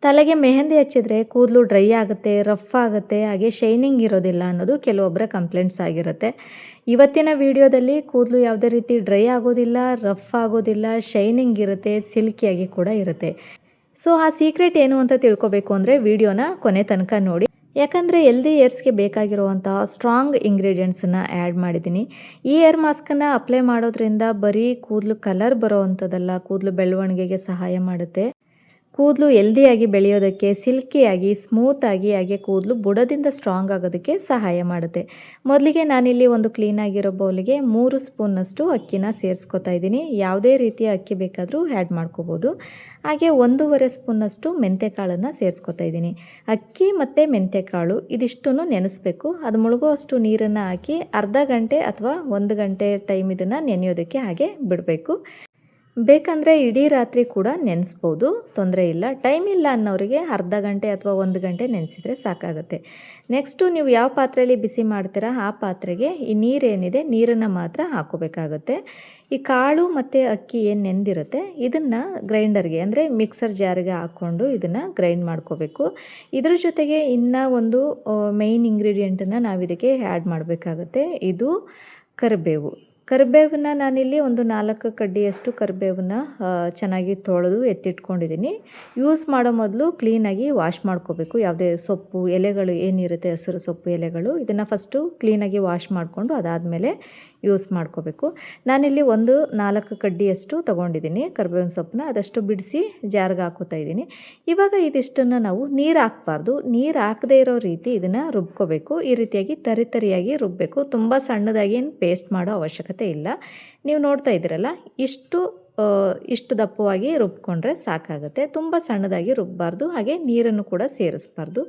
ತಲೆಗೆ ಮೆಹಂದಿ ಹಚ್ಚಿದ್ರೆ ಕೂದಲು ಡ್ರೈ ಆಗುತ್ತೆ, ರಫ್ ಆಗುತ್ತೆ, ಹಾಗೆ ಶೈನಿಂಗ್ ಇರೋದಿಲ್ಲ ಅನ್ನೋದು ಕೆಲವೊಬ್ಬರ ಕಂಪ್ಲೇಂಟ್ಸ್ ಆಗಿರುತ್ತೆ. ಇವತ್ತಿನ ವಿಡಿಯೋದಲ್ಲಿ ಕೂದಲು ಯಾವುದೇ ರೀತಿ ಡ್ರೈ ಆಗೋದಿಲ್ಲ, ರಫ್ ಆಗೋದಿಲ್ಲ, ಶೈನಿಂಗ್ ಇರುತ್ತೆ, ಸಿಲ್ಕಿಯಾಗಿ ಕೂಡ ಇರುತ್ತೆ. ಸೊ ಆ ಸೀಕ್ರೆಟ್ ಏನು ಅಂತ ತಿಳ್ಕೊಬೇಕು ಅಂದರೆ ವಿಡಿಯೋನ ಕೊನೆ ತನಕ ನೋಡಿ. ಯಾಕಂದರೆ ಹೆಲ್ದಿ ಏರ್ಸ್ಗೆ ಬೇಕಾಗಿರುವಂತಹ ಸ್ಟ್ರಾಂಗ್ ಇಂಗ್ರೀಡಿಯೆಂಟ್ಸನ್ನು ಆ್ಯಡ್ ಮಾಡಿದ್ದೀನಿ. ಈ ಏರ್ ಮಾಸ್ಕನ್ನು ಅಪ್ಲೈ ಮಾಡೋದ್ರಿಂದ ಬರೀ ಕೂದಲು ಕಲರ್ ಬರೋ ಅಂಥದ್ದಲ್ಲ, ಕೂದಲು ಬೆಳವಣಿಗೆಗೆ ಸಹಾಯ ಮಾಡುತ್ತೆ. ಕೂದಲು ಹೆಲ್ದಿಯಾಗಿ ಬೆಳೆಯೋದಕ್ಕೆ, ಸಿಲ್ಕಿಯಾಗಿ, ಸ್ಮೂತಾಗಿ, ಹಾಗೆ ಕೂದಲು ಬುಡದಿಂದ ಸ್ಟ್ರಾಂಗ್ ಆಗೋದಕ್ಕೆ ಸಹಾಯ ಮಾಡುತ್ತೆ. ಮೊದಲಿಗೆ ನಾನಿಲ್ಲಿ ಒಂದು ಕ್ಲೀನಾಗಿರೋ ಬೌಲಿಗೆ 3 ಸ್ಪೂನ್ನಷ್ಟು ಅಕ್ಕಿನ ಸೇರಿಸ್ಕೊತಾ ಇದ್ದೀನಿ. ಯಾವುದೇ ರೀತಿಯ ಅಕ್ಕಿ ಬೇಕಾದರೂ ಆ್ಯಡ್ ಮಾಡ್ಕೋಬೋದು. ಹಾಗೆ 1.5 ಸ್ಪೂನ್ನಷ್ಟು ಮೆಂತ್ಯಕಾಳನ್ನು ಸೇರಿಸ್ಕೊತಾ ಇದ್ದೀನಿ. ಅಕ್ಕಿ ಮತ್ತು ಮೆಂತ್ಯಕಾಳು ಇದಿಷ್ಟನ್ನು ನೆನೆಸ್ಬೇಕು. ಅದು ಮುಳುಗುವಷ್ಟು ನೀರನ್ನು ಹಾಕಿ ಅರ್ಧ ಗಂಟೆ ಅಥವಾ 1 ಗಂಟೆ ಟೈಮ್ ಇದನ್ನು ನೆನೆಯೋದಕ್ಕೆ ಹಾಗೆ ಬಿಡಬೇಕು. ಬೇಕಂದರೆ ಇಡೀ ರಾತ್ರಿ ಕೂಡ ನೆನೆಸ್ಬೋದು, ತೊಂದರೆ ಇಲ್ಲ. ಟೈಮ್ ಇಲ್ಲ ಅನ್ನೋರಿಗೆ ಅರ್ಧ ಗಂಟೆ ಅಥವಾ 1 ಗಂಟೆ ನೆನೆಸಿದರೆ ಸಾಕಾಗುತ್ತೆ. ನೆಕ್ಸ್ಟು ನೀವು ಯಾವ ಪಾತ್ರೆಯಲ್ಲಿ ಬಿಸಿ ಮಾಡ್ತೀರಾ ಆ ಪಾತ್ರೆಗೆ ಈ ನೀರೇನಿದೆ ನೀರನ್ನು ಮಾತ್ರ ಹಾಕೋಬೇಕಾಗುತ್ತೆ. ಈ ಕಾಳು ಮತ್ತು ಅಕ್ಕಿ ಏನು ನೆಂದಿರುತ್ತೆ ಇದನ್ನು ಗ್ರೈಂಡರ್ಗೆ ಅಂದರೆ ಮಿಕ್ಸರ್ ಜಾರಿಗೆ ಹಾಕ್ಕೊಂಡು ಇದನ್ನು ಗ್ರೈಂಡ್ ಮಾಡ್ಕೋಬೇಕು. ಇದ್ರ ಜೊತೆಗೆ ಇನ್ನೂ ಒಂದು ಮೇಯ್ನ್ ಇಂಗ್ರೀಡಿಯೆಂಟನ್ನು ನಾವು ಇದಕ್ಕೆ ಆ್ಯಡ್ ಮಾಡಬೇಕಾಗುತ್ತೆ. ಇದು ಕರಿಬೇವು. ಕರಿಬೇವನ್ನ ನಾನಿಲ್ಲಿ ಒಂದು 4 ಕಡ್ಡಿಯಷ್ಟು ಕರಿಬೇವನ್ನ ಚೆನ್ನಾಗಿ ತೊಳೆದು ಎತ್ತಿಟ್ಕೊಂಡಿದ್ದೀನಿ. ಯೂಸ್ ಮಾಡೋ ಮೊದಲು ಕ್ಲೀನಾಗಿ ವಾಶ್ ಮಾಡ್ಕೋಬೇಕು. ಯಾವುದೇ ಸೊಪ್ಪು ಎಲೆಗಳು ಏನಿರುತ್ತೆ, ಹಸಿರು ಸೊಪ್ಪು ಎಲೆಗಳು, ಇದನ್ನು ಫಸ್ಟು ಕ್ಲೀನಾಗಿ ವಾಶ್ ಮಾಡಿಕೊಂಡು ಅದಾದಮೇಲೆ ಯೂಸ್ ಮಾಡ್ಕೋಬೇಕು. ನಾನಿಲ್ಲಿ ಒಂದು 4 ಕಡ್ಡಿಯಷ್ಟು ತೊಗೊಂಡಿದ್ದೀನಿ ಕರಿಬೇವಿನ ಸೊಪ್ಪನ್ನ, ಅದಷ್ಟು ಬಿಡಿಸಿ ಜಾರ್ಗೆ ಹಾಕೋತಾ ಇದ್ದೀನಿ. ಇವಾಗ ಇದಿಷ್ಟನ್ನು ನಾವು ನೀರು ಹಾಕಬಾರ್ದು, ನೀರು ಹಾಕದೇ ಇರೋ ರೀತಿ ಇದನ್ನು ರುಬ್ಕೋಬೇಕು. ಈ ರೀತಿಯಾಗಿ ತರಿಯಾಗಿ ರುಬ್ಬಬೇಕು. ತುಂಬ ಸಣ್ಣದಾಗಿ ಏನು ಪೇಸ್ಟ್ ಮಾಡೋ ಅವಶ್ಯಕತೆ ಇಲ್ಲ. ನೀವು ನೋಡ್ತಾ ಇದ್ದೀರಲ್ಲ, ಇಷ್ಟು ದಪ್ಪವಾಗಿ ರುಬ್ಕೊಂಡ್ರೆ ಸಾಕಾಗುತ್ತೆ. ತುಂಬ ಸಣ್ಣದಾಗಿ ರುಬ್ಬಾರ್ದು, ಹಾಗೆ ನೀರನ್ನು ಕೂಡ ಸೇರಿಸ್ಬಾರ್ದು.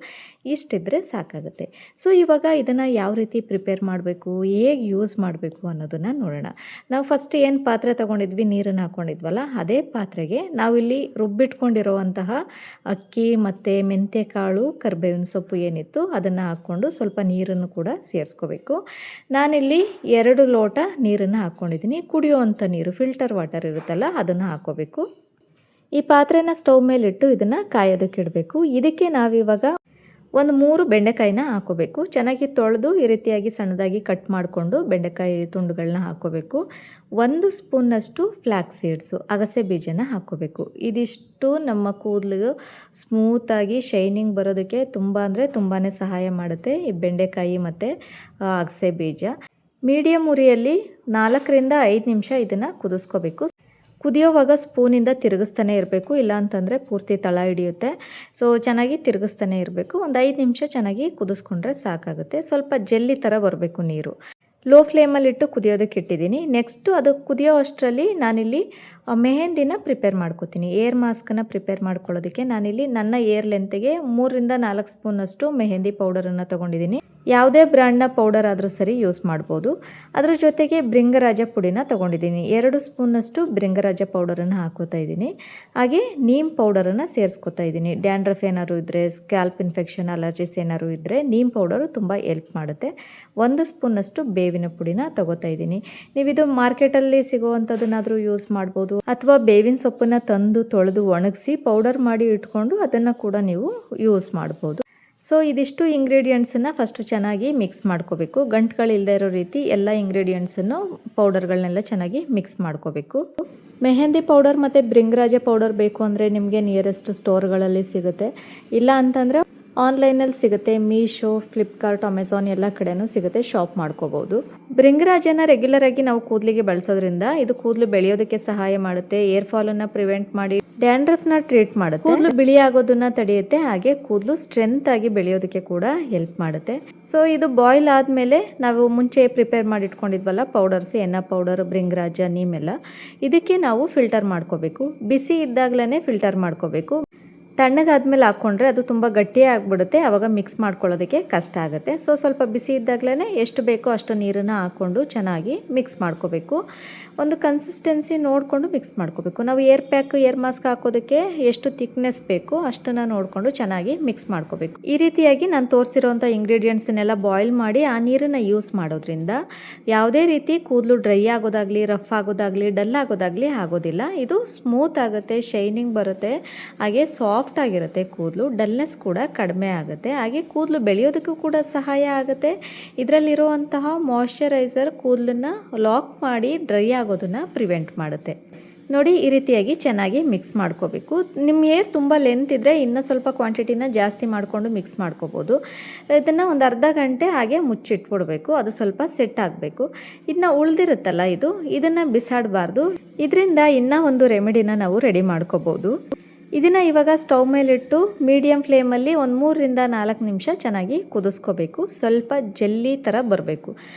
ಇಷ್ಟಿದ್ರೆ ಸಾಕಾಗುತ್ತೆ. ಸೊ ಇವಾಗ ಇದನ್ನು ಯಾವ ರೀತಿ ಪ್ರಿಪೇರ್ ಮಾಡಬೇಕು, ಹೇಗೆ ಯೂಸ್ ಮಾಡಬೇಕು ಅನ್ನೋದನ್ನು ನೋಡೋಣ. ನಾವು ಫಸ್ಟ್ ಏನು ಪಾತ್ರೆ ತೊಗೊಂಡಿದ್ವಿ, ನೀರನ್ನು ಹಾಕ್ಕೊಂಡಿದ್ವಲ್ಲ, ಅದೇ ಪಾತ್ರೆಗೆ ನಾವಿಲ್ಲಿ ರುಬ್ಬಿಟ್ಕೊಂಡಿರೋವಂತಹ ಅಕ್ಕಿ ಮತ್ತು ಮೆಂತ್ಯಕಾಳು, ಕರಿಬೇವಿನ ಸೊಪ್ಪು ಏನಿತ್ತು ಅದನ್ನು ಹಾಕ್ಕೊಂಡು ಸ್ವಲ್ಪ ನೀರನ್ನು ಕೂಡ ಸೇರಿಸ್ಕೋಬೇಕು. ನಾನಿಲ್ಲಿ 2 ಲೋಟ ನೀರನ್ನು ಹಾಕ್ಕೊಂಡಿದ್ದೀನಿ. ಕುಡಿಯುವಂಥ ನೀರು, ಫಿಲ್ಟರ್ ವಾಟರ್ ಇರುತ್ತಲ್ಲ ಅದನ್ನು ಹಾಕೋಬೇಕು. ಈ ಪಾತ್ರೆನ ಸ್ಟವ್ ಮೇಲಿಟ್ಟು ಇದನ್ನು ಕಾಯೋದಕ್ಕೆ ಇಡಬೇಕು. ಇದಕ್ಕೆ ನಾವಿವಾಗ ಒಂದು 3 ಬೆಂಡೆಕಾಯಿನ ಹಾಕೋಬೇಕು. ಚೆನ್ನಾಗಿ ತೊಳೆದು ಈ ರೀತಿಯಾಗಿ ಸಣ್ಣದಾಗಿ ಕಟ್ ಮಾಡಿಕೊಂಡು ಬೆಂಡೆಕಾಯಿ ತುಂಡುಗಳನ್ನ ಹಾಕೋಬೇಕು. 1 ಸ್ಪೂನ್ನಷ್ಟು ಫ್ಲ್ಯಾಕ್ಸ್ ಸೀಡ್ಸು, ಅಗಸೆ ಬೀಜನ ಹಾಕೋಬೇಕು. ಇದಿಷ್ಟು ನಮ್ಮ ಕೂದಲು ಸ್ಮೂತಾಗಿ ಶೈನಿಂಗ್ ಬರೋದಕ್ಕೆ ತುಂಬ ಅಂದರೆ ತುಂಬಾ ಸಹಾಯ ಮಾಡುತ್ತೆ ಈ ಬೆಂಡೆಕಾಯಿ ಮತ್ತು ಅಗಸೆ ಬೀಜ. ಮೀಡಿಯಮ್ ಉರಿಯಲ್ಲಿ 4 ರಿಂದ 5 ನಿಮಿಷ ಇದನ್ನು ಕುದಿಸ್ಕೋಬೇಕು. ಕುದಿಯೋವಾಗ ಸ್ಪೂನಿಂದ ತಿರುಗಿಸ್ತಾನೆ ಇರಬೇಕು, ಇಲ್ಲ ಅಂತಂದರೆ ಪೂರ್ತಿ ತಳ ಹಿಡಿಯುತ್ತೆ. ಸೊ ಚೆನ್ನಾಗಿ ತಿರುಗಿಸ್ತಾನೆ ಇರಬೇಕು. ಒಂದು 5 ನಿಮಿಷ ಚೆನ್ನಾಗಿ ಕುದಿಸ್ಕೊಂಡ್ರೆ ಸಾಕಾಗುತ್ತೆ. ಸ್ವಲ್ಪ ಜೆಲ್ಲಿ ಥರ ಬರಬೇಕು ನೀರು. ಲೋ ಫ್ಲೇಮಲ್ಲಿಟ್ಟು ಕುದಿಯೋದಕ್ಕೆ ಇಟ್ಟಿದ್ದೀನಿ. ನೆಕ್ಸ್ಟು ಅದು ಕುದಿಯೋ ಅಷ್ಟರಲ್ಲಿ ನಾನಿಲ್ಲಿ ಮೆಹಂದಿನ ಪ್ರಿಪೇರ್ ಮಾಡ್ಕೋತೀನಿ. ಏರ್ ಮಾಸ್ಕನ್ನು ಪ್ರಿಪೇರ್ ಮಾಡ್ಕೊಳ್ಳೋದಕ್ಕೆ ನಾನಿಲ್ಲಿ ನನ್ನ ಏರ್ ಲೆಂತ್ಗೆ 3 ರಿಂದ 4 ಸ್ಪೂನಷ್ಟು ಮೆಹಂದಿ ಪೌಡರನ್ನು ತೊಗೊಂಡಿದ್ದೀನಿ. ಯಾವುದೇ ಬ್ರ್ಯಾಂಡ್ನ ಪೌಡರ್ ಆದರೂ ಸರಿ ಯೂಸ್ ಮಾಡ್ಬೋದು. ಅದ್ರ ಜೊತೆಗೆ ಭೃಂಗರಾಜ ಪುಡಿನ ತೊಗೊಂಡಿದ್ದೀನಿ. 2 ಸ್ಪೂನಷ್ಟು ಭೃಂಗರಾಜ ಪೌಡರನ್ನು ಹಾಕೋತಾ ಇದ್ದೀನಿ. ಹಾಗೆ ನೀಮ್ ಪೌಡರನ್ನು ಸೇರಿಸ್ಕೊತಾ ಇದ್ದೀನಿ. ಡ್ಯಾಂಡ್ರಫ್ ಏನಾದ್ರು ಇದ್ದರೆ, ಸ್ಕ್ಯಾಲ್ಪ್ ಇನ್ಫೆಕ್ಷನ್, ಅಲರ್ಜಿಸ್ ಏನಾದ್ರು ಇದ್ದರೆ ನೀಮ್ ಪೌಡರು ತುಂಬ ಹೆಲ್ಪ್ ಮಾಡುತ್ತೆ. 1 ಸ್ಪೂನಷ್ಟು ಬೇವಿನ ಪುಡಿನ ತೊಗೋತಾ ಇದ್ದೀನಿ. ನೀವಿದು ಮಾರ್ಕೆಟಲ್ಲಿ ಸಿಗುವಂಥದ್ದನ್ನಾದರೂ ಯೂಸ್ ಮಾಡ್ಬೋದು, ಅಥವಾ ಬೇವಿನ ಸೊಪ್ಪನ್ನು ತಂದು ತೊಳೆದು ಒಣಗಿಸಿ ಪೌಡರ್ ಮಾಡಿ ಇಟ್ಕೊಂಡು ಅದನ್ನು ಕೂಡ ನೀವು ಯೂಸ್ ಮಾಡ್ಬೋದು. ಸೊ ಇದಿಷ್ಟು ಇಂಗ್ರೀಡಿಯೆಂಟ್ಸನ್ನು ಫಸ್ಟು ಚೆನ್ನಾಗಿ ಮಿಕ್ಸ್ ಮಾಡ್ಕೋಬೇಕು. ಗಂಟುಗಳಿಲ್ಲದೆ ಇರೋ ರೀತಿ ಎಲ್ಲ ಇಂಗ್ರೀಡಿಯೆಂಟ್ಸನ್ನು, ಪೌಡರ್ಗಳನ್ನೆಲ್ಲ ಚೆನ್ನಾಗಿ ಮಿಕ್ಸ್ ಮಾಡ್ಕೋಬೇಕು. ಮೆಹಂದಿ ಪೌಡರ್ ಮತ್ತು ಭೃಂಗರಾಜ ಪೌಡರ್ ಬೇಕು ಅಂದರೆ ನಿಮಗೆ ನಿಯರೆಸ್ಟ್ ಸ್ಟೋರ್ಗಳಲ್ಲಿ ಸಿಗುತ್ತೆ. ಇಲ್ಲ ಅಂತಂದರೆ ಆನ್ಲೈನಲ್ಲಿ ಸಿಗುತ್ತೆ. ಮೀಶೋ, ಫ್ಲಿಪ್ಕಾರ್ಟ್, ಅಮೆಝಾನ್ ಎಲ್ಲ ಕಡೆನೂ ಸಿಗುತ್ತೆ, ಶಾಪ್ ಮಾಡ್ಕೋಬೋದು. ಭೃಂಗರಾಜನ ರೆಗ್ಯುಲರಾಗಿ ನಾವು ಕೂದಲಿಗೆ ಬಳಸೋದ್ರಿಂದ ಇದು ಕೂದಲು ಬೆಳೆಯೋದಕ್ಕೆ ಸಹಾಯ ಮಾಡುತ್ತೆ. ಏರ್ ಫಾಲನ್ನು ಪ್ರಿವೆಂಟ್ ಮಾಡಿ ಡ್ಯಾಂಡ್ರಫ್ನ ಟ್ರೀಟ್ ಮಾಡುತ್ತೆ. ಕೂದಲು ಬಿಳಿ ಆಗೋದನ್ನ ತಡೆಯುತ್ತೆ. ಹಾಗೆ ಕೂದಲು ಸ್ಟ್ರೆಂತ್ ಆಗಿ ಬೆಳೆಯೋದಕ್ಕೆ ಕೂಡ ಹೆಲ್ಪ್ ಮಾಡುತ್ತೆ. ಸೊ ಇದು ಬಾಯ್ಲ್ ಆದಮೇಲೆ ನಾವು ಮುಂಚೆ ಪ್ರಿಪೇರ್ ಮಾಡಿ ಇಟ್ಕೊಂಡಿದ್ವಲ್ಲ ಪೌಡರ್ಸ್, ಎಣ್ಣೆ ಪೌಡರ್, ಭೃಂಗರಾಜ, ನೀಮೆಲ್ಲ, ಇದಕ್ಕೆ ನಾವು ಫಿಲ್ಟರ್ ಮಾಡ್ಕೋಬೇಕು. ಬಿಸಿ ಇದ್ದಾಗಲೇ ಫಿಲ್ಟರ್ ಮಾಡ್ಕೋಬೇಕು. ತಣ್ಣಗಾದ್ಮೇಲೆ ಹಾಕ್ಕೊಂಡ್ರೆ ಅದು ತುಂಬ ಗಟ್ಟಿಯಾಗಿ ಆಗಿಬಿಡುತ್ತೆ. ಆವಾಗ ಮಿಕ್ಸ್ ಮಾಡ್ಕೊಳ್ಳೋದಕ್ಕೆ ಕಷ್ಟ ಆಗುತ್ತೆ. ಸೊ ಸ್ವಲ್ಪ ಬಿಸಿ ಇದ್ದಾಗಲೇ ಎಷ್ಟು ಬೇಕೋ ಅಷ್ಟು ನೀರನ್ನು ಹಾಕ್ಕೊಂಡು ಚೆನ್ನಾಗಿ ಮಿಕ್ಸ್ ಮಾಡ್ಕೋಬೇಕು. ಒಂದು ಕನ್ಸಿಸ್ಟೆನ್ಸಿ ನೋಡಿಕೊಂಡು ಮಿಕ್ಸ್ ಮಾಡ್ಕೋಬೇಕು. ನಾವು ಏರ್ ಮಾಸ್ಕ್ ಹಾಕೋದಕ್ಕೆ ಎಷ್ಟು ಥಿಕ್ನೆಸ್ ಬೇಕೋ ಅಷ್ಟನ್ನು ನೋಡಿಕೊಂಡು ಚೆನ್ನಾಗಿ ಮಿಕ್ಸ್ ಮಾಡ್ಕೋಬೇಕು. ಈ ರೀತಿಯಾಗಿ ನಾನು ತೋರಿಸಿರೋಂಥ ಇಂಗ್ರೀಡಿಯೆಂಟ್ಸನ್ನೆಲ್ಲ ಬಾಯ್ಲ್ ಮಾಡಿ ಆ ನೀರನ್ನು ಯೂಸ್ ಮಾಡೋದ್ರಿಂದ ಯಾವುದೇ ರೀತಿ ಕೂದಲು ಡ್ರೈ ಆಗೋದಾಗಲಿ, ರಫ್ ಆಗೋದಾಗಲಿ, ಡಲ್ ಆಗೋದಾಗಲಿ ಆಗೋದಿಲ್ಲ. ಇದು ಸ್ಮೂತ್ ಆಗುತ್ತೆ, ಶೈನಿಂಗ್ ಬರುತ್ತೆ, ಹಾಗೆ ಸಾಫ್ಟ್ ಸಾಫ್ಟ್ ಆಗಿರುತ್ತೆ ಕೂದಲು, ಡಲ್ನೆಸ್ ಕೂಡ ಕಡಿಮೆ ಆಗುತ್ತೆ. ಹಾಗೆ ಕೂದಲು ಬೆಳೆಯೋದಕ್ಕೂ ಕೂಡ ಸಹಾಯ ಆಗುತ್ತೆ. ಇದರಲ್ಲಿರುವಂತಹ ಮಾಯ್ಶ್ಚರೈಸರ್ ಕೂದಲನ್ನು ಲಾಕ್ ಮಾಡಿ ಡ್ರೈ ಆಗೋದನ್ನು ಪ್ರಿವೆಂಟ್ ಮಾಡುತ್ತೆ. ನೋಡಿ, ಈ ರೀತಿಯಾಗಿ ಚೆನ್ನಾಗಿ ಮಿಕ್ಸ್ ಮಾಡ್ಕೋಬೇಕು. ನಿಮ್ಮ ಹೇರ್ ತುಂಬ ಲೆಂತ್ ಇದ್ದರೆ ಇನ್ನೂ ಸ್ವಲ್ಪ ಕ್ವಾಂಟಿಟಿನ ಜಾಸ್ತಿ ಮಾಡಿಕೊಂಡು ಮಿಕ್ಸ್ ಮಾಡ್ಕೋಬೋದು. ಇದನ್ನು ಒಂದು ಅರ್ಧ ಗಂಟೆ ಹಾಗೆ ಮುಚ್ಚಿಟ್ಬಿಡ್ಬೇಕು, ಅದು ಸ್ವಲ್ಪ ಸೆಟ್ ಆಗಬೇಕು. ಇನ್ನು ಉಳಿದಿರುತ್ತಲ್ಲ ಇದನ್ನು ಬಿಸಾಡಬಾರ್ದು. ಇದರಿಂದ ಇನ್ನೂ ಒಂದು ರೆಮಿಡಿನ ನಾವು ರೆಡಿ ಮಾಡ್ಕೋಬೋದು. ಇದನ್ನು ಇವಾಗ ಸ್ಟವ್ ಮೇಲಿಟ್ಟು ಮೀಡಿಯಮ್ ಫ್ಲೇಮಲ್ಲಿ ಒಂದು 3ರಿಂದ 4 ನಿಮಿಷ ಚೆನ್ನಾಗಿ ಕುದಿಸ್ಕೋಬೇಕು. ಸ್ವಲ್ಪ ಜೆಲ್ಲಿ ಥರ ಬರಬೇಕು.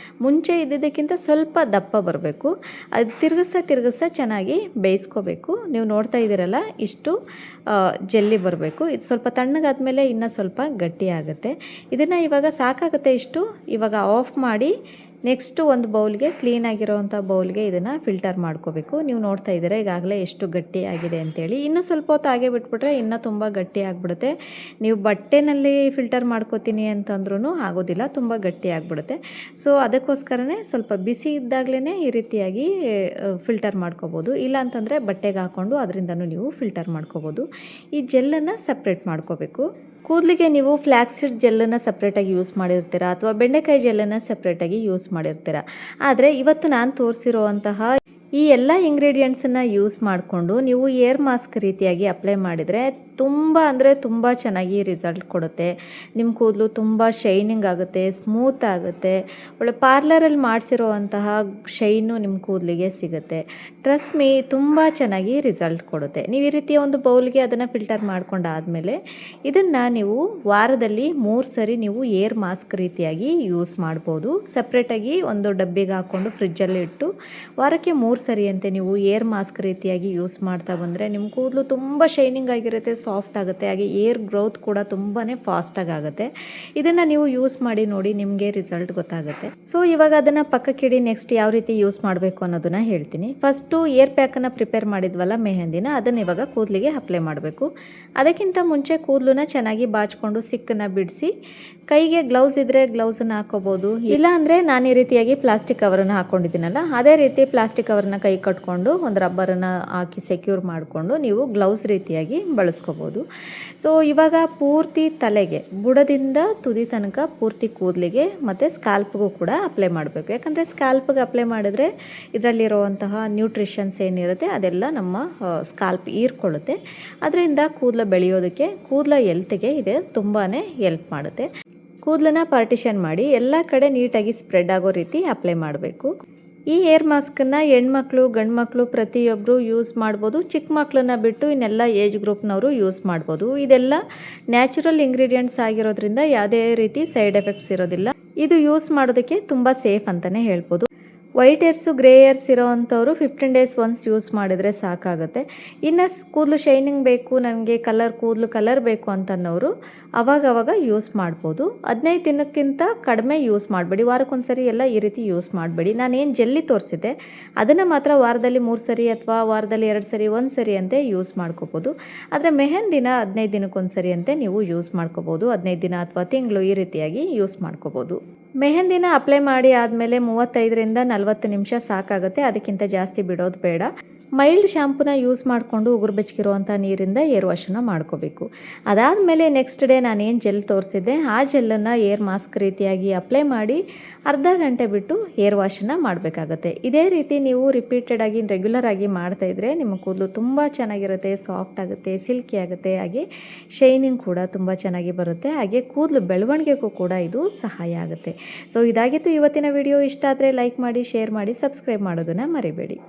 ಮುಂಚೆ ಇದ್ದಿದ್ದಕ್ಕಿಂತ ಸ್ವಲ್ಪ ದಪ್ಪ ಬರಬೇಕು. ಅದು ತಿರುಗಿಸ್ತಾ ಚೆನ್ನಾಗಿ ಬೇಯಿಸ್ಕೋಬೇಕು. ನೀವು ನೋಡ್ತಾ ಇದ್ದೀರಲ್ಲ, ಇಷ್ಟು ಜೆಲ್ಲಿ ಬರಬೇಕು. ಇದು ಸ್ವಲ್ಪ ತಣ್ಣಗಾದ್ಮೇಲೆ ಇನ್ನೂ ಸ್ವಲ್ಪ ಗಟ್ಟಿ ಆಗುತ್ತೆ. ಇದನ್ನು ಇವಾಗ ಸಾಕಾಗುತ್ತೆ ಇಷ್ಟು. ಇವಾಗ ಆಫ್ ಮಾಡಿ ನೆಕ್ಸ್ಟು ಒಂದು ಬೌಲ್ಗೆ, ಕ್ಲೀನಾಗಿರೋವಂಥ ಬೌಲ್ಗೆ ಇದನ್ನು ಫಿಲ್ಟರ್ ಮಾಡ್ಕೋಬೇಕು. ನೀವು ನೋಡ್ತಾ ಇದ್ದೀರಾ ಈಗಾಗಲೇ ಎಷ್ಟು ಗಟ್ಟಿ ಆಗಿದೆ ಅಂತೇಳಿ. ಇನ್ನೂ ಸ್ವಲ್ಪ ಹೊತ್ತು ಹಾಗೆ ಬಿಟ್ಬಿಟ್ರೆ ಇನ್ನೂ ತುಂಬ ಗಟ್ಟಿ ಆಗಿಬಿಡುತ್ತೆ. ನೀವು ಬಟ್ಟೆನಲ್ಲಿ ಫಿಲ್ಟರ್ ಮಾಡ್ಕೋತೀನಿ ಅಂತಂದ್ರೂ ಆಗೋದಿಲ್ಲ, ತುಂಬ ಗಟ್ಟಿ ಆಗಿಬಿಡುತ್ತೆ. ಸೊ ಅದಕ್ಕೋಸ್ಕರನೇ ಸ್ವಲ್ಪ ಬಿಸಿ ಇದ್ದಾಗಲೇ ಈ ರೀತಿಯಾಗಿ ಫಿಲ್ಟರ್ ಮಾಡ್ಕೋಬೋದು. ಇಲ್ಲ ಅಂತಂದರೆ ಬಟ್ಟೆಗೆ ಹಾಕ್ಕೊಂಡು ಅದರಿಂದನೂ ನೀವು ಫಿಲ್ಟರ್ ಮಾಡ್ಕೋಬೋದು. ಈ ಜೆಲ್ಲನ್ನು ಸಪ್ರೇಟ್ ಮಾಡ್ಕೋಬೇಕು. ಕೂದಲಿಗೆ ನೀವು ಫ್ಲ್ಯಾಕ್ಸೀಡ್ ಜೆಲ್ಲನ್ನು ಸಪ್ರೇಟಾಗಿ ಯೂಸ್ ಮಾಡಿರ್ತೀರ ಅಥವಾ ಬೆಂಡೆಕಾಯಿ ಜೆಲ್ಲನ್ನು ಸಪ್ರೇಟಾಗಿ ಯೂಸ್ ಮಾಡಿರ್ತೀರ. ಆದರೆ ಇವತ್ತು ನಾನು ತೋರಿಸಿರುವಂತಹ ಈ ಎಲ್ಲ ಇಂಗ್ರೀಡಿಯೆಂಟ್ಸನ್ನು ಯೂಸ್ ಮಾಡಿಕೊಂಡು ನೀವು ಏರ್ ಮಾಸ್ಕ್ ರೀತಿಯಾಗಿ ಅಪ್ಲೈ ಮಾಡಿದರೆ ತುಂಬ ಚೆನ್ನಾಗಿ ರಿಸಲ್ಟ್ ಕೊಡುತ್ತೆ. ನಿಮ್ಮ ಕೂದಲು ತುಂಬ ಶೈನಿಂಗ್ ಆಗುತ್ತೆ, ಸ್ಮೂತ್ ಆಗುತ್ತೆ. ಒಳ್ಳೆ ಪಾರ್ಲರಲ್ಲಿ ಮಾಡಿಸಿರುವಂತಹ ಶೈನು ನಿಮ್ಮ ಕೂದಲಿಗೆ ಸಿಗುತ್ತೆ. ಟ್ರಸ್ಟ್ ಮೀ, ತುಂಬ ಚೆನ್ನಾಗಿ ರಿಸಲ್ಟ್ ಕೊಡುತ್ತೆ. ನೀವು ಈ ರೀತಿಯ ಒಂದು ಬೌಲ್ಗೆ ಅದನ್ನು ಫಿಲ್ಟರ್ ಮಾಡ್ಕೊಂಡಾದಮೇಲೆ ಇದನ್ನು ನೀವು ವಾರದಲ್ಲಿ 3 ಸರಿ ನೀವು ಏರ್ ಮಾಸ್ಕ್ ರೀತಿಯಾಗಿ ಯೂಸ್ ಮಾಡ್ಬೋದು. ಸಪ್ರೇಟಾಗಿ ಒಂದು ಡಬ್ಬಿಗೆ ಹಾಕ್ಕೊಂಡು ಫ್ರಿಜ್ಜಲ್ಲಿ ಇಟ್ಟು ವಾರಕ್ಕೆ 3 ಸರಿ ಅಂತೆ ನೀವು ಏರ್ ಮಾಸ್ಕ್ ರೀತಿಯಾಗಿ ಯೂಸ್ ಮಾಡ್ತಾ ಬಂದರೆ ನಿಮ್ಮ ಕೂದಲು ತುಂಬ ಶೈನಿಂಗ್ ಆಗಿರುತ್ತೆ, ಸಾಫ್ಟ್ ಆಗುತ್ತೆ. ಹಾಗೆ ಏರ್ ಗ್ರೋತ್ ಕೂಡ ತುಂಬಾ ಫಾಸ್ಟಾಗಿ ಆಗುತ್ತೆ. ಇದನ್ನು ನೀವು ಯೂಸ್ ಮಾಡಿ ನೋಡಿ, ನಿಮಗೆ ರಿಸಲ್ಟ್ ಗೊತ್ತಾಗುತ್ತೆ. ಸೊ ಇವಾಗ ಅದನ್ನು ಪಕ್ಕಕ್ಕಿಡಿ. ನೆಕ್ಸ್ಟ್ ಯಾವ ರೀತಿ ಯೂಸ್ ಮಾಡಬೇಕು ಅನ್ನೋದನ್ನ ಹೇಳ್ತೀನಿ. ಫಸ್ಟು ಏರ್ ಪ್ಯಾಕನ್ನು ಪ್ರಿಪೇರ್ ಮಾಡಿದ್ವಲ್ಲ ಮೆಹಂದಿನ, ಅದನ್ನು ಇವಾಗ ಕೂದಲಿಗೆ ಅಪ್ಲೈ ಮಾಡಬೇಕು. ಅದಕ್ಕಿಂತ ಮುಂಚೆ ಕೂದಲನ್ನ ಚೆನ್ನಾಗಿ ಬಾಚಿಕೊಂಡು ಸಿಕ್ಕನ್ನು ಬಿಡಿಸಿ ಕೈಗೆ ಗ್ಲೌಸ್ ಇದ್ದರೆ ಗ್ಲೌಸನ್ನು ಹಾಕೋಬೋದು. ಇಲ್ಲ ಅಂದರೆ ನಾನು ಈ ರೀತಿಯಾಗಿ ಪ್ಲಾಸ್ಟಿಕ್ ಕವರನ್ನು ಹಾಕ್ಕೊಂಡಿದ್ದೀನಲ್ಲ, ಅದೇ ರೀತಿ ಪ್ಲಾಸ್ಟಿಕ್ ಕವರನ್ನ ಕೈ ಕಟ್ಕೊಂಡು ಒಂದು ರಬ್ಬರನ್ನು ಹಾಕಿ ಸೆಕ್ಯೂರ್ ಮಾಡಿಕೊಂಡು ನೀವು ಗ್ಲೌಸ್ ರೀತಿಯಾಗಿ ಬಳಸ್ಕೋಬೋದು. ಸೊ ಇವಾಗ ಪೂರ್ತಿ ತಲೆಗೆ, ಬುಡದಿಂದ ತುದಿ ತನಕ ಪೂರ್ತಿ ಕೂದಲಿಗೆ ಮತ್ತು ಸ್ಕ್ಯಾಲ್ಪ್ಗೂ ಕೂಡ ಅಪ್ಲೈ ಮಾಡಬೇಕು. ಯಾಕಂದರೆ ಸ್ಕ್ಯಾಲ್ಪ್ಗೆ ಅಪ್ಲೈ ಮಾಡಿದ್ರೆ ಇದರಲ್ಲಿರುವಂತಹ ನ್ಯೂಟ್ರಿಷನ್ಸ್ ಏನಿರುತ್ತೆ ಅದೆಲ್ಲ ನಮ್ಮ ಸ್ಕ್ಯಾಲ್ಪ್ ಹೀರ್ಕೊಳ್ಳುತ್ತೆ. ಅದರಿಂದ ಕೂದಲು ಬೆಳೆಯೋದಕ್ಕೆ, ಕೂದಲ ಹೆಲ್ತ್ಗೆ ಇದೆ ತುಂಬಾ ಹೆಲ್ಪ್ ಮಾಡುತ್ತೆ. ಕೂದಲನ್ನ ಪಾರ್ಟಿಷನ್ ಮಾಡಿ ಎಲ್ಲ ಕಡೆ ನೀಟಾಗಿ ಸ್ಪ್ರೆಡ್ ಆಗೋ ರೀತಿ ಅಪ್ಲೈ ಮಾಡಬೇಕು. ಈ ಏರ್ ಮಾಸ್ಕನ್ನು ಹೆಣ್ಮಕ್ಳು ಗಂಡು ಮಕ್ಕಳು ಪ್ರತಿಯೊಬ್ಬರು ಯೂಸ್ ಮಾಡ್ಬೋದು. ಚಿಕ್ಕ ಮಕ್ಕಳನ್ನ ಬಿಟ್ಟು ಇನ್ನೆಲ್ಲ ಏಜ್ ಗ್ರೂಪ್ನವರು ಯೂಸ್ ಮಾಡ್ಬೋದು. ಇದೆಲ್ಲ ನ್ಯಾಚುರಲ್ ಇಂಗ್ರೀಡಿಯೆಂಟ್ಸ್ ಆಗಿರೋದ್ರಿಂದ ಯಾವುದೇ ರೀತಿ ಸೈಡ್ ಎಫೆಕ್ಟ್ಸ್ ಇರೋದಿಲ್ಲ. ಇದು ಯೂಸ್ ಮಾಡೋದಕ್ಕೆ ತುಂಬ ಸೇಫ್ ಅಂತಲೇ ಹೇಳ್ಬೋದು. ವೈಟ್ ಏರ್ಸು, ಗ್ರೇ ಏರ್ಸ್ ಇರೋವಂಥವ್ರು 15 ಡೇಸ್ ಒನ್ಸ್ ಯೂಸ್ ಮಾಡಿದರೆ ಸಾಕಾಗುತ್ತೆ. ಇನ್ನು ಕೂದಲು ಶೈನಿಂಗ್ ಬೇಕು, ನನಗೆ ಕೂದಲು ಕಲರ್ ಬೇಕು ಅಂತನ್ನೋರು ಅವಾಗವಾಗ ಯೂಸ್ ಮಾಡ್ಬೋದು. 15 ದಿನಕ್ಕಿಂತ ಕಡಿಮೆ ಯೂಸ್ ಮಾಡಬೇಡಿ. ವಾರಕ್ಕೊಂದ್ಸರಿ ಎಲ್ಲ ಈ ರೀತಿ ಯೂಸ್ ಮಾಡಬೇಡಿ. ನಾನೇನು ಜೆಲ್ಲಿ ತೋರಿಸಿದ್ದೆ ಅದನ್ನು ಮಾತ್ರ ವಾರದಲ್ಲಿ 3 ಸರಿ ಅಥವಾ ವಾರದಲ್ಲಿ 2 ಸರಿ, 1 ಸರಿ ಅಂತೆ ಯೂಸ್ ಮಾಡ್ಕೋಬೋದು. ಆದರೆ ಮೆಹಂದಿನ 15 ದಿನಕ್ಕೊಂದ್ಸರಿ ಅಂತೆ ನೀವು ಯೂಸ್ ಮಾಡ್ಕೋಬೋದು. 15 ದಿನ ಅಥವಾ ತಿಂಗಳು ಈ ರೀತಿಯಾಗಿ ಯೂಸ್ ಮಾಡ್ಕೋಬೋದು. ಮೆಹಂದಿನ ಅಪ್ಲೈ ಮಾಡಿ ಆದಮೇಲೆ 35ರಿಂದ 40 ನಿಮಿಷ ಸಾಕಾಗುತ್ತೆ. ಅದಕ್ಕಿಂತ ಜಾಸ್ತಿ ಬಿಡೋದು ಬೇಡ. ಮೈಲ್ಡ್ ಶಾಂಪೂನ ಯೂಸ್ ಮಾಡಿಕೊಂಡು ಉಗುರು ಬೆಚ್ಚಗಿರುವಂಥ ನೀರಿಂದ ಏರ್ ವಾಶನ್ನು ಮಾಡ್ಕೋಬೇಕು. ಅದಾದಮೇಲೆ ನೆಕ್ಸ್ಟ್ ಡೇ ನಾನೇನು ಜೆಲ್ ತೋರಿಸಿದ್ದೆ ಆ ಜೆಲ್ಲನ್ನು ಏರ್ ಮಾಸ್ಕ್ ರೀತಿಯಾಗಿ ಅಪ್ಲೈ ಮಾಡಿ ಅರ್ಧ ಗಂಟೆ ಬಿಟ್ಟು ಏರ್ ವಾಶನ್ನು ಮಾಡಬೇಕಾಗತ್ತೆ. ಇದೇ ರೀತಿ ನೀವು ರಿಪೀಟೆಡ್ ಆಗಿ ರೆಗ್ಯುಲರ್ ಆಗಿ ಮಾಡ್ತಾಯಿದ್ರೆ ನಿಮ್ಮ ಕೂದಲು ತುಂಬ ಚೆನ್ನಾಗಿರುತ್ತೆ, ಸಾಫ್ಟ್ ಆಗುತ್ತೆ, ಸಿಲ್ಕಿ ಆಗುತ್ತೆ. ಹಾಗೆ ಶೈನಿಂಗ್ ಕೂಡ ತುಂಬ ಚೆನ್ನಾಗಿ ಬರುತ್ತೆ. ಹಾಗೆ ಕೂದಲು ಬೆಳವಣಿಗೆಗೂ ಕೂಡ ಇದು ಸಹಾಯ ಆಗುತ್ತೆ. ಸೊ ಇದಾಗಿತ್ತು ಇವತ್ತಿನ ವಿಡಿಯೋ. ಇಷ್ಟ ಆದರೆ ಲೈಕ್ ಮಾಡಿ, ಶೇರ್ ಮಾಡಿ, ಸಬ್ಸ್ಕ್ರೈಬ್ ಮಾಡೋದನ್ನು ಮರಿಬೇಡಿ.